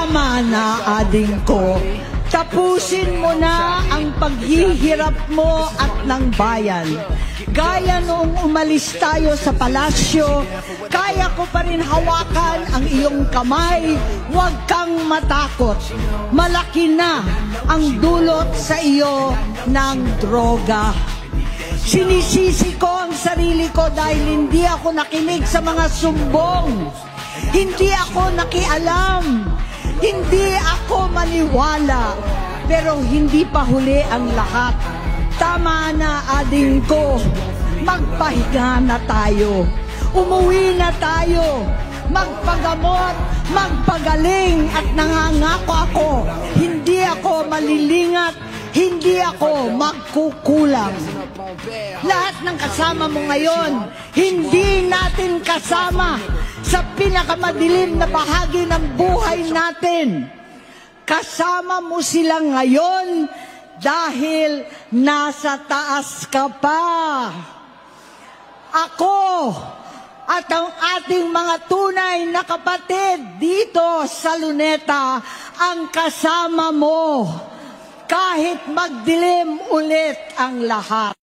Tama na, ading ko. Tapusin mo na ang paghihirap mo at ng bayan. Gaya noong umalis tayo sa palasyo, kaya ko pa rin hawakan ang iyong kamay. Huwag kang matakot. Malaki na ang dulot sa iyo ng droga. Sinisisi ko ang sarili ko dahil hindi ako nakinig sa mga sumbong. Hindi ako nakialam. Hindi ako maniwala. Pero hindi pa huli ang lahat. Tama na, ading ko. Magpahinga na tayo. Umuwi na tayo. Magpagamot, magpagaling. At nangangako ako, hindi ako malilingat. Hindi ako magkukulang. Lahat ng kasama mo ngayon, hindi natin kasama sa pinakamadilim na bahagi ng buhay natin. Kasama mo sila ngayon dahil nasa taas ka pa. Ako at ang ating mga tunay na kapatid dito sa Luneta ang kasama mo kahit magdilim ulit ang lahat.